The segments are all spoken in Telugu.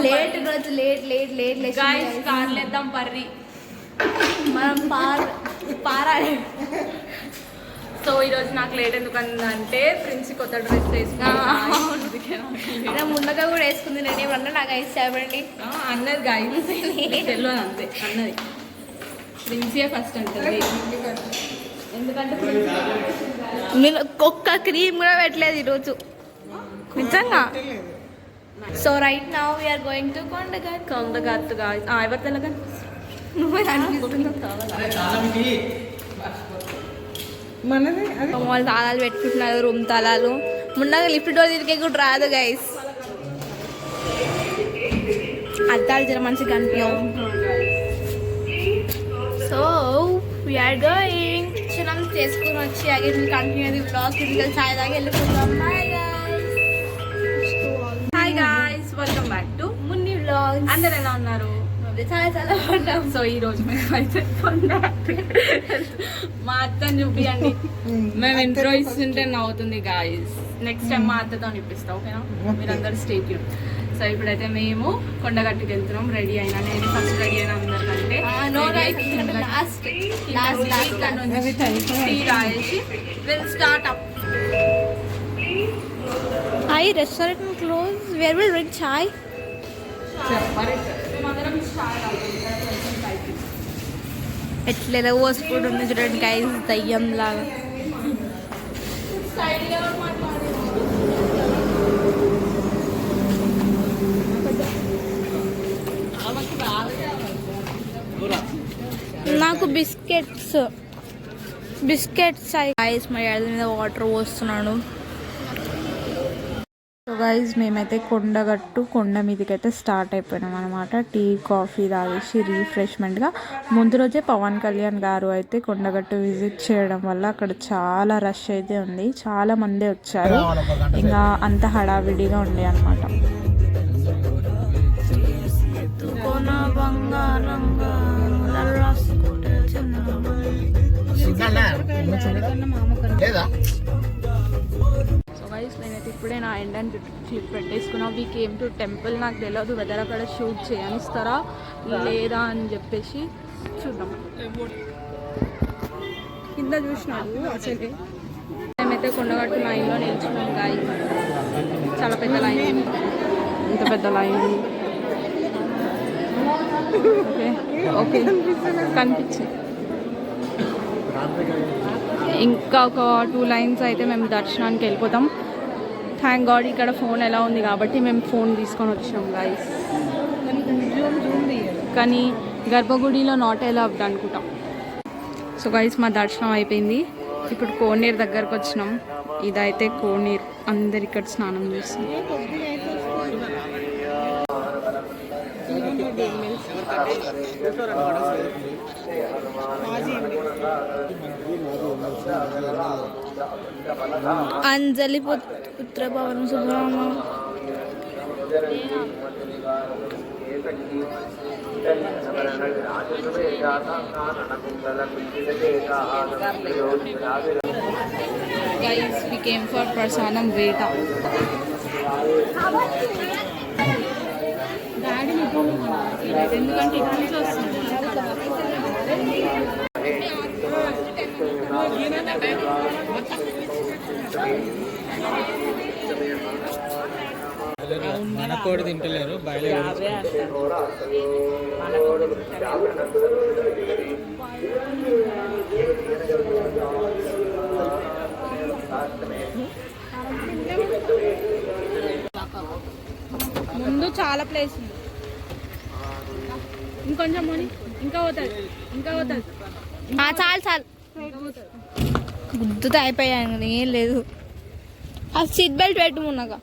లేట్ రోజు లేట్ లేట్ లేట్ లేట్ కార్లు వేద్దాం పర్రి మనం పారాలి. సో ఈరోజు నాకు లేట్ ఎందుకంటే ప్రిన్స్ కొత్త డ్రెస్ వేసుకున్నా ముందుగా కూడా వేసుకుంది. నేను ఏమన్నా నాకు ఐస్ చెప్పండి అన్నది గాయస్ తెలియదు అంతే అన్నది. ప్రిన్సే ఫస్ట్ అంటుంది ఎందుకంటే మీరు ఒక్క క్రీమ్ కూడా పెట్టలేదు ఈరోజు నిజంగా. So right now we are going to Kondagattu guys. ఎవరు తెలగా నువ్వే వాళ్ళు తాళాలు పెట్టుకుంటున్నారు, రూమ్ తాళాలు. ముందుగా లిఫ్ట్ డోర్ తిరిగే కూడా రాదు గైస్. అద్దాలు జర మంచిగా కనిపించవు. సో వీఆర్ గోయింగ్ క్షణం చేసుకుని వచ్చి అగైన్ కంటిన్యూ బ్లాగ్ కింద ఛాయ్ దాకా వెళ్ళిపోతాం. Hi guys, welcome back to Munni vlogs. అందరు ఎలా ఉన్నారు? చాలా చాలా బాగున్నాం. సో ఈ రోజు మేము అయితే మా అత్తని చూపియండి. మేము ఇంట్రో ఇస్తుంటే నవ్వుతుంది గాయస్. నెక్స్ట్ టైం మా అత్తతో ఇప్పిస్తా, ఓకేనా? మీరందరూ స్టే ట్యూన్. సో ఇప్పుడైతే మేము కొండగట్టుకు వెళ్తున్నాం. రెడీ అయినా, నేను ఫస్ట్ రెడీ అయినా అందరికంటే టీ రాయేసి will start up. Hi, restaurant closed. Where will drink chai? ఎట్లా పోసుకుంటూ ఉంది చూడండి గైస్, దయ్యం లాగా. నాకు బిస్కెట్స్ గైస్. మా డాడీ మీద వాటర్ పోస్తున్నాడు. సో గైజ్ మేమైతే కొండ మీదకి అయితే స్టార్ట్ అయిపోయినాం అనమాట. టీ కాఫీ తాగేసి రీఫ్రెష్మెంట్గా. ముందు రోజే పవన్ కళ్యాణ్ గారు అయితే కొండగట్టు విజిట్ చేయడం వల్ల అక్కడ చాలా రష్ అయితే ఉంది, చాలా మంది వచ్చారు. ఇంకా అంత హడావిడిగా ఉండే అనమాట. నేనైతే ఇప్పుడే నా ఎండ్ అండ్ క్లిప్ పెట్టేసుకున్నా. We came to temple. నాకు తెలియదు వెదర్ అక్కడ షూట్ చేయనిస్తారా లేదా అని చెప్పేసి చూద్దాం. కింద చూసినాడు అసలే. మేమైతే కొండగట్టు లైన్లో నిల్చున్నాం గాయ. చాలా పెద్ద లైన్, ఇంత పెద్ద లైన్. ఓకే ఓకే కనిపించింది. ఇంకా ఒక 2 లైన్స్ అయితే మేము దర్శనానికి వెళ్ళిపోతాం. థ్యాంక్ గాడ్ ఇక్కడ ఫోన్ ఎలా ఉంది కాబట్టి మేము ఫోన్ తీసుకొని వచ్చినాం గైస్. కానీ గర్భగుడిలో నాట్ అలౌడ్ అనుకుంటాం. సో గైస్ మా దర్శనం అయిపోయింది. ఇప్పుడు కోనేరు దగ్గరకు వచ్చినాం. ఇదైతే కోనేరు. అందరు ఇక్కడ స్నానం చేస్తాం. అంజలి పుత్ర Pawan Subrahma. Guys, we came for Prasanam Veda. Daddy ఎందుకంటే ఇక్కడ నుంచి వస్తుంది. మన కోడి తింటలేరు బయలు. ముందు చాలా ప్లేస్ ఉంది. ఇంకొంచెం ఇంకా పోతుంది, ఇంకా పోతుంది. చాలు గుద్దుతో అయిపోయాను. ఏం లేదు. ఆ సీట్ బెల్ట్ పెట్టు మున్నగా.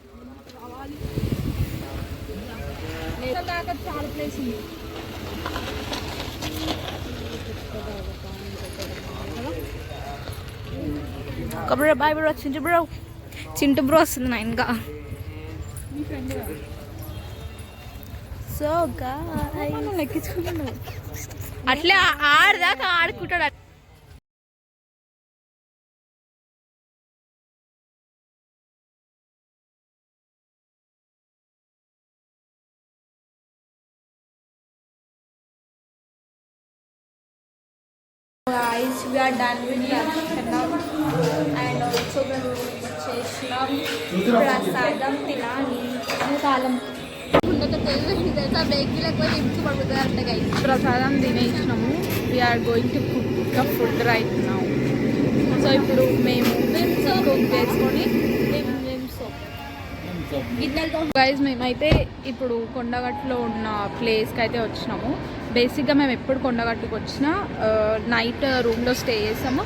చాలా ప్లేస్ ఉంది. Bro boy bro. Chintu bro వస్తుంది నా ఇంకా. సో అట్లే ఆడదాకా ఆడుకుంటాడు. వీఆర్ డన్ విత్ దర్శనం అండ్ ఆల్సో మేము చేసినాం ప్రసాదం తినాలి కాలం ప్రసాదం తినేసినాము. We are going to cook the food right now. So ఇప్పుడు మేము కుక్ చేసుకొని గైజ్ మేమైతే ఇప్పుడు కొండగట్టులో ఉన్న ప్లేస్కి అయితే వచ్చినాము. బేసిక్గా మేము ఎప్పుడు కొండగట్టుకు వచ్చినా నైట్ రూమ్లో స్టే చేస్తాము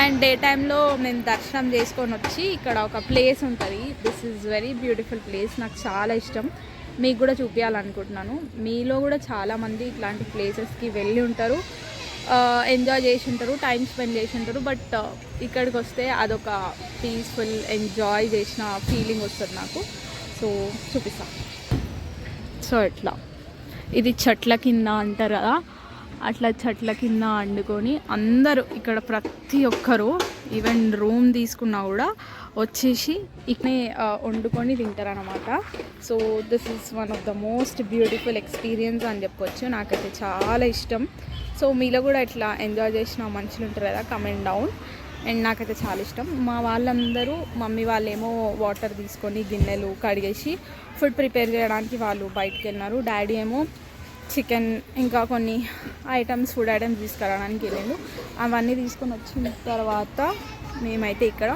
అండ్ డే టైంలో మేము దర్శనం చేసుకొని వచ్చి ఇక్కడ ఒక ప్లేస్ ఉంటుంది. This is very beautiful place, నాకు చాలా ఇష్టం. మీకు కూడా చూపించాలనుకుంటున్నాను. మీలో కూడా చాలామంది ఇట్లాంటి ప్లేసెస్కి వెళ్ళి ఉంటారు, ఎంజాయ్ చేసి ఉంటారు, టైం స్పెండ్ చేసి ఉంటారు. బట్ ఇక్కడికి వస్తే అదొక పీస్ఫుల్ ఎంజాయ్ చేసిన ఫీలింగ్ వస్తుంది నాకు. సో చూపిస్తాను. సో ఇట్లా ఇది చెట్ల కింద అంటారు కదా, అట్లా చెట్ల కింద వండుకొని అందరూ ఇక్కడ ప్రతి ఒక్కరు ఈవెన్ రూమ్ తీసుకున్నా కూడా వచ్చేసి ఇక్కడే వండుకొని తింటారు అన్నమాట. So this is one of the most beautiful experience అని చెప్పొచ్చు. నాకైతే చాలా ఇష్టం. సో మీలో కూడా ఇట్లా ఎంజాయ్ చేసిన మనుషులు ఉంటారు కదా, కమెంట్ డౌన్. అండ్ నాకైతే చాలా ఇష్టం. మా వాళ్ళందరూ మమ్మీ వాళ్ళేమో వాటర్ తీసుకొని గిన్నెలు కడిగేసి ఫుడ్ ప్రిపేర్ చేయడానికి వాళ్ళు బయటకు వెళ్ళినారు. డాడీ ఏమో చికెన్ ఇంకా కొన్ని ఐటమ్స్ ఫుడ్ ఐటమ్స్ తీసుకురావడానికి వెళ్ళాను. అవన్నీ తీసుకొని వచ్చిన తర్వాత మేమైతే ఇక్కడ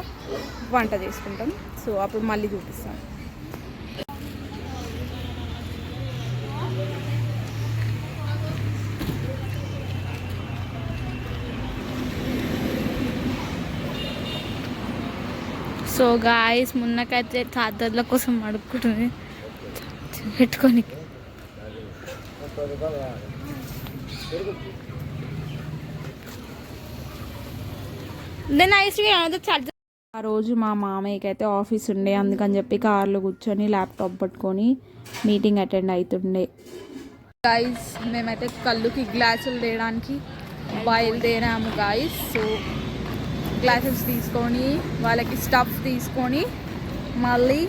వంట చేసుకుంటాం. సో అప్పుడు మళ్ళీ చూపిస్తాను. సో గాయస్ మున్నకైతే చాదర్ల కోసం అడుక్కుంటుంది పెట్టుకొని. ఆ రోజు మా మామయ్యకి అయితే ఆఫీస్ ఉండే, అందుకని చెప్పి కార్లో కూర్చొని ల్యాప్టాప్ పట్టుకొని మీటింగ్ అటెండ్ అవుతుండే. గాయస్ మేమైతే కళ్ళుకి గ్లాసులు తేయడానికి బయలుదేరాము గాయస్. సో గ్లాసెస్ తీసుకొని వాళ్ళకి స్టఫ్ తీసుకొని మళ్ళీ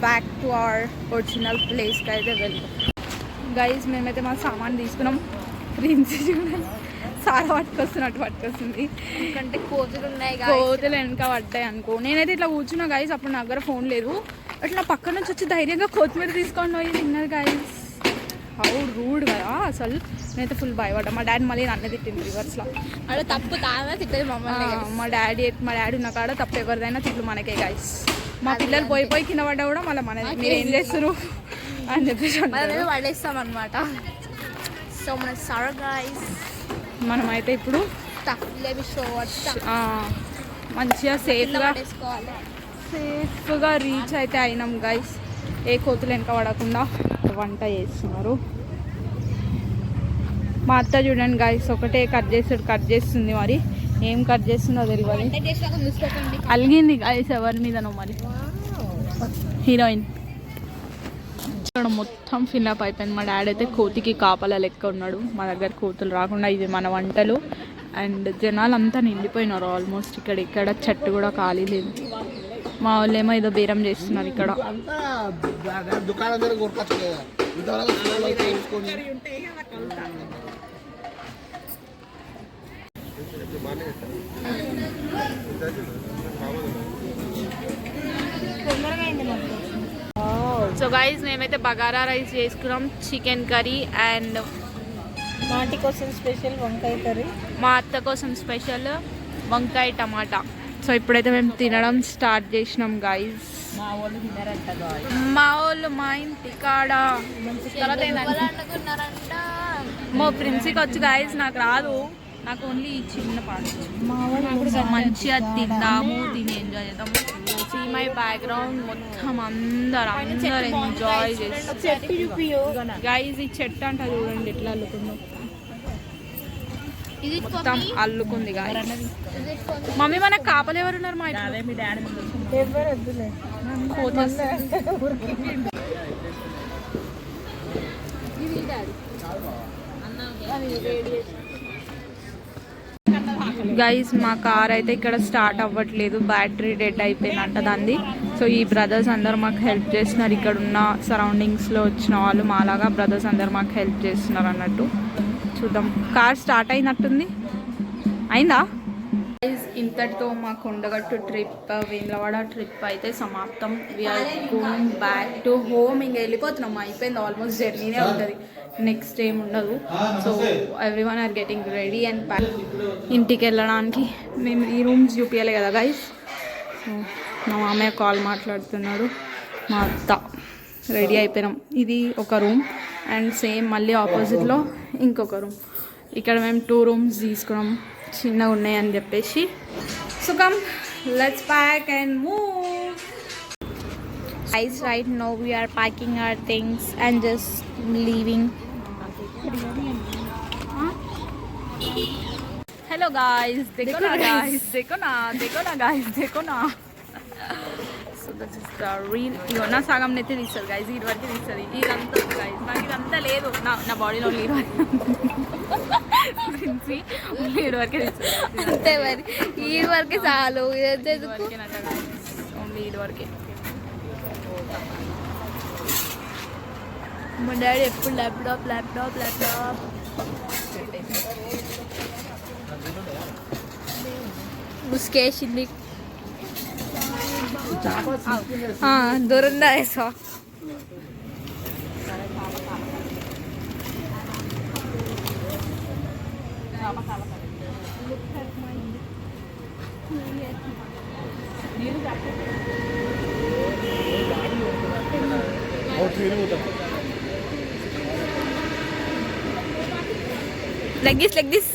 బ్యాక్ టు అవర్ ఒరిజినల్ ప్లేస్కి అయితే వెళ్తాం. గైజ్ మేమైతే మా సామాన్ తీసుకున్నాం. ప్రిన్స్ చూడండి సారా పట్టుకొస్తున్నట్టు పట్టుకొస్తుంది, ఎందుకంటే కోతులు ఉన్నాయి, కోతులు వెనక పడ్డాయి అనుకో. నేనైతే ఇట్లా కూర్చున్నా గైజ్, అప్పుడు నా దగ్గర ఫోన్ లేదు. అట్లా పక్క నుంచి వచ్చి ధైర్యంగా కొత్తిమీర తీసుకొని పోయి తిన్నారు గైజ్. హౌ రూడ్ కదా అసలు. నేనైతే ఫుల్ భయపడ్డా. మా డాడీ మళ్ళీ నన్ను తిట్టింది రివర్స్లో. అలా తప్పు తాగా తిట్టేది మమ్మల్ని. మా డాడీ ఉన్న కాడ తప్పు ఎవరిదైనా తిట్లు మనకే గైస్. మా పిల్లలు పోయి కింద పడ్డా కూడా మళ్ళీ మన మీరు ఏం చేస్తారు అని చెప్పేసి పడేస్తాం అనమాట. సో మన సార్ గైస్ మనమైతే ఇప్పుడు మంచిగా సేఫ్గా రీచ్ అయితే అయినాం గైస్. ఏ కోతులు వెనక పడకుండా వంట చేస్తున్నారు. మా అత్త చూడండి గైస్, ఒకటే కట్ చేస్తుంది. మరి ఏం కట్ చేస్తుందో తెలియదు. అలిగింది గైస్ ఎవరి మీదనో మరి. హీరోయిన్ ఇక్కడ మొత్తం ఫిల్అప్ అయిపోయింది. మా డాడీ అయితే కోతికి కాపలా లెక్క ఉన్నాడు. మా దగ్గర కోతులు రాకుండా ఇది మన వంటలు. అండ్ జనాలు అంతా నిండిపోయినారు ఆల్మోస్ట్. ఇక్కడ చెట్టు కూడా ఖాళీ లేదు. మా వాళ్ళు ఏమో ఏదో బేరం చేస్తున్నారు ఇక్కడ. సో గైస్ మేమైతే బగారా రైస్ చేసుకున్నాం, చికెన్ కర్రీ అండ్ మాటి కోసం స్పెషల్ వంకాయ కర్రీ, మా అత్త కోసం స్పెషల్ వంకాయ టమాటా. సో ఇప్పుడైతే మేము తినడం స్టార్ట్ చేసినాం గైస్. మా వాళ్ళు మా ఇంటి కాడ మా ప్రిన్సీకి వచ్చి గైస్, నాకు రాదు, నాకు ఓన్లీ ఈ చిన్న పాట. మంచిగా తిందాము, తిని ఎంజాయ్ చేద్దాము. సీ మై బ్యాక్గ్రౌండ్ మొత్తం అందరు ఎంజాయ్ చేస్తారు గైస్. ఈ చెట్టు అంట చూడండి ఎట్లా అల్లుకుందో, మొత్తం అల్లుకుంది గాయస్. మమ్మీ మనకు కాపలు ఎవరు ఉన్నారు మా గైస్ మా కార్ అయితే ఇక్కడ స్టార్ట్ అవ్వట్లేదు, బ్యాటరీ డెడ్ అయిపోయిందంట దాన్ని. సో ఈ బ్రదర్స్ అందరు మాకు హెల్ప్ చేస్తున్నారు. ఇక్కడ ఉన్న సరౌండింగ్స్లో వచ్చిన వాళ్ళు మాలాగా బ్రదర్స్ అందరు మాకు హెల్ప్ చేస్తున్నారు అన్నట్టు. చూద్దాం. కార్ స్టార్ట్ అయినట్టుంది. అయిందా? ఇంతటితో మా కొండగట్టు ట్రిప్ వేములవాడ ట్రిప్ అయితే సమాప్తం. We are going back to home. ఇంక వెళ్ళిపోతున్నాం, అయిపోయింది ఆల్మోస్ట్. జర్నీనే ఉంటుంది, నెక్స్ట్ ఏం ఉండదు. So everyone are getting ready and back. ఇంటికి వెళ్ళడానికి మేము ఈ రూమ్స్ చూపించాలి కదా గైస్. సో మా మామయ్య కాల్ మాట్లాడుతున్నాడు, మా అత్త రెడీ అయిపోయినాం. ఇది ఒక రూమ్ అండ్ సేమ్ మళ్ళీ ఆపోజిట్లో ఇంకొక రూమ్. ఇక్కడ మేము 2 రూమ్స్ తీసుకున్నాం, చిన్నగా ఉన్నాయని చెప్పేసి. So come let's pack and move. Guys, right now we are packing our things and just leaving. Hello guys, dekho na guys, dekho na guys. So this is the real. ఇగో నా సగం నెత్తి తీస్తారు గైస్, ఇది వరకు తీస్తుంది. ఇదంతా గైస్, నాకు ఇదంతా లేదు, నా బాడీలో లీడ్ లీడ్ వరకే తీస్తుంది అంతే. మరి ఈ వరకే చాలు, ఓన్లీ ఇది వరకే. మా డాడీ ఎప్పుడు ల్యాప్టాప్ ముసుకేసింది. దూరంగా వేసా. Like this.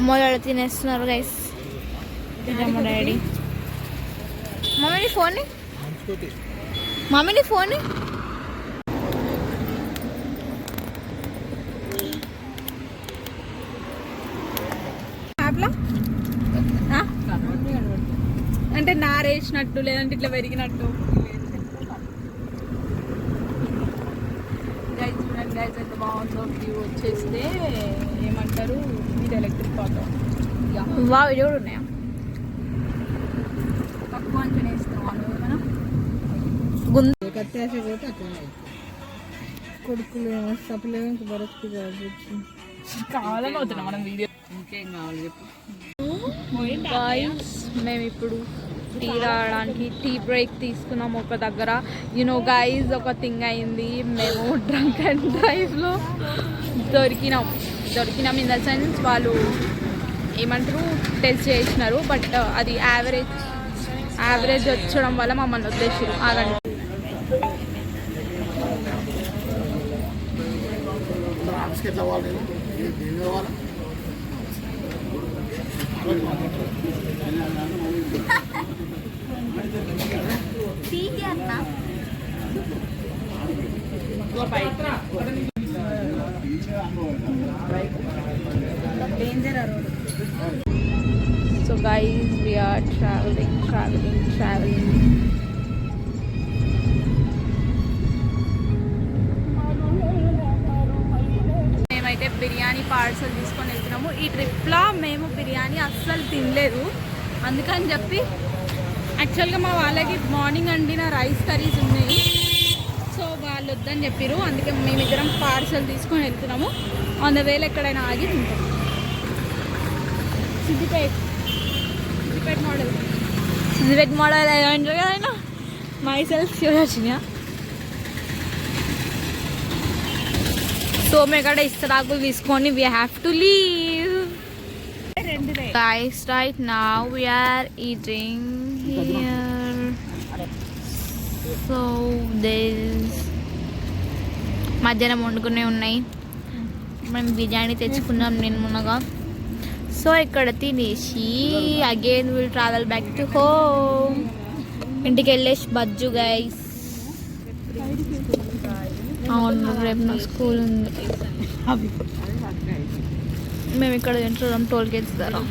మొదలు తినేస్తున్నారు గైస్. మా డాడీ. మమ్మీని ఫోన్ అంటే నారేసినట్టు, లేదంటే ఇట్లా పెరిగినట్టు. గైస్ చూడండి గైస్, ఎంత బాగుందో వ్యూ. వచ్చేస్తే ఏమంటారు, ఇది ఎలక్ట్రిక్ ఆటో. వా ఇది కూడా ఉన్నాయా? తక్కువ అంచనా ఇస్తాం మనం. కొడుకులు సపలేవు, ఇంక భరత్కి కావాలని అవుతున్నాం మనం వీడియో. ఇంకేం కావాలి చెప్పు. మేము ఇప్పుడు టీ తాగడానికి టీ బ్రేక్ తీసుకున్నాం ఒక దగ్గర. యూనో గైజ్, ఒక థింగ్ అయింది. మేము డ్రంక్ అండ్ డ్రైవ్లో దొరికినాం ఇన్ ద సెన్స్ వాళ్ళు ఏమంటారు టెస్ట్ చేసినారు, బట్ అది యావరేజ్ వచ్చడం వల్ల మమ్మల్ని వదిలేసారు. ఆగండి. So guys, we are traveling. మేమైతే బిర్యానీ పార్సల్ తీసుకొని వెళ్తున్నాము. ఈ ట్రిప్లో మేము బిర్యానీ అస్సలు తినలేదు, అందుకని చెప్పి యాక్చువల్గా మా వాళ్ళకి మార్నింగ్ వండిన రైస్ కర్రీస్ ఉన్నాయి. సో వాళ్ళు వద్దని చెప్పారు, అందుకే మేమిద్దరం పార్సల్ తీసుకొని వెళ్తున్నాము. ఆన్ ద వేలో ఎక్కడైనా ఆగి తింటాం. సిద్దిపేట్ మోడల్ ఏమంటారు కదా ఆయన, మై సెల్ఫ్ వచ్చినాయా. సో మేము ఇక్కడ ఇస్తరాకులు తీసుకొని we have to leave. Guys, right now we are eating here. So there's మధ్యాహ్నం వండుకునే ఉన్నాయి. మేము బిర్యానీ తెచ్చుకున్నాం నేను మునగా. సో ఇక్కడ తినేసి again will travel back to home. ఇంటికి వెళ్ళేసి బజ్జు గైస్. అవును, రేపు నా స్కూల్ ఉంది. మేము ఇక్కడ తింటున్నాం టోల్ గేట్స్ ద్వారా.